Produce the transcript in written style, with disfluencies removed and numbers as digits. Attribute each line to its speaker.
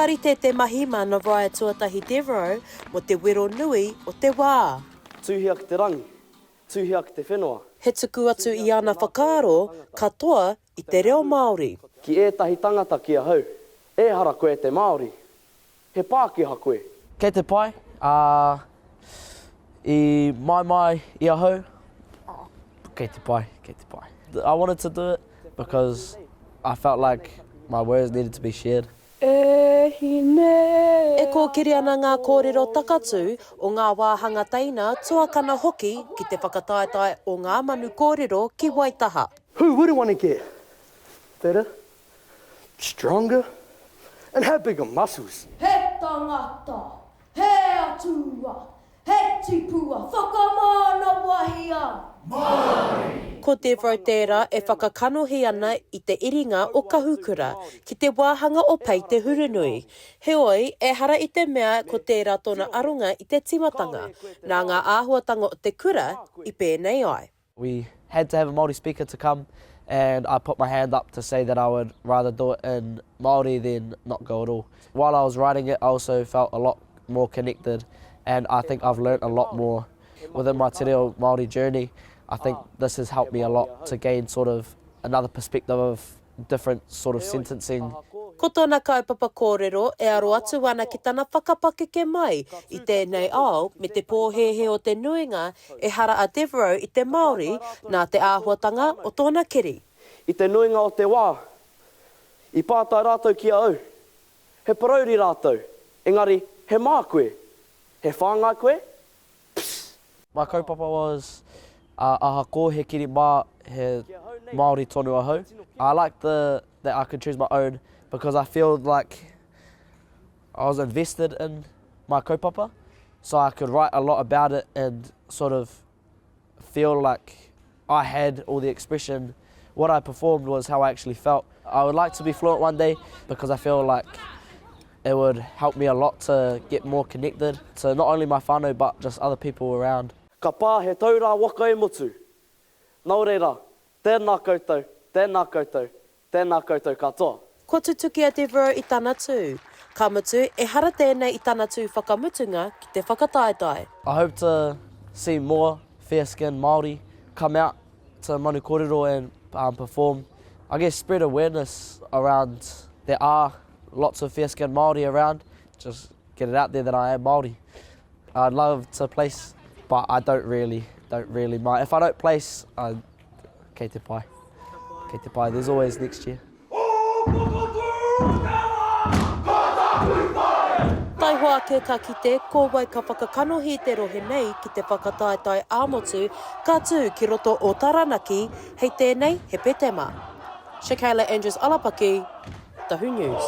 Speaker 1: whakarite te mahima Nariah Tuatahi Devereux mo te wero nui o te wā.
Speaker 2: Tūhia ki te rangi, tūhia ki te whenua.
Speaker 1: He tuku atu I ana whakaaro katoa I te reo Māori.
Speaker 2: Ki ētahi tangata ki ahau, e hara koe te Māori. He pākehā koe.
Speaker 3: Kei te pai, I mai I ahau. Kei te pai. I wanted to do it because I felt like my words needed to be shared.
Speaker 1: E ko kiri ana ngā kōrero takatu o ngā wāhanga teina tuakana hoki ki te whakataetae o Ngā Manu Kōrero ki Waitaha.
Speaker 2: Who wouldn't want to get better, stronger, and have bigger muscles?
Speaker 4: He tangata, he atua, he tipua, whakamana wahia.
Speaker 1: Ko Devereux tērā e whakakanohi ana I te Iringa o Kahukura ki te wāhanga o Pei Te Hurunui. Heoi e hara I te mea ko tērā tōna arunga I te timatanga, nā ngā āhuatanga o te kura I pēnei ai.
Speaker 3: We had to have a Māori speaker to come, and I put my hand up to say that I would rather do it in Māori than not go at all. While I was writing it, I also felt a lot more connected, and I think I've learnt a lot more within my te reo Māori journey. I think this has helped me a lot to gain sort of another perspective of different sort of sentencing.
Speaker 1: Ko tōna kaupapa kōrero e aro atu ana ki tana whakapakeke mai I tēnei ao me te pōhehe o te nuinga e hara a Devereux I te Māori nā te āhuatanga o tōna kiri.
Speaker 2: I te nuinga o te wā, I pātai rātou ki au, he parauri rātou, engari he mā koe, he whāngai koe.
Speaker 3: My kaupapa was Ahakoa, he kiri mā, he Māori tonu ahau. I like that I could choose my own because I feel like I was invested in my kaupapa, so I could write a lot about it and sort of feel like I had all the expression. What I performed was how I actually felt. I would like to be fluent one day because I feel like it would help me a lot to get more connected to not only my whānau but just other people around.
Speaker 2: Ka pā he taurā waka e motu. Nō reira, tēnā koutou, tēnā koutou, tēnā koutou katoa.
Speaker 1: Ko tutuki a Devereux I tana tū. Ka mutu e hara tēnei I tana tū whakamutunga ki te whakataetae.
Speaker 3: I hope to see more fair-skinned Māori come out to Manu Kōrero and perform. I guess spread awareness around there are lots of fair-skinned Māori around. Just get it out there that I am Māori. I'd love to place, but I don't really mind. If I don't place, kei te pai. Kei te pai. There's always next year.
Speaker 1: Tai hoa ke ka kite, ko wai ka whakakanohi te rohe nei ki te whakataetae āmotu, ka tū ki roto o Taranaki, hei tēnei he petema. Shakayla Andrews Alapaki, Tahu News.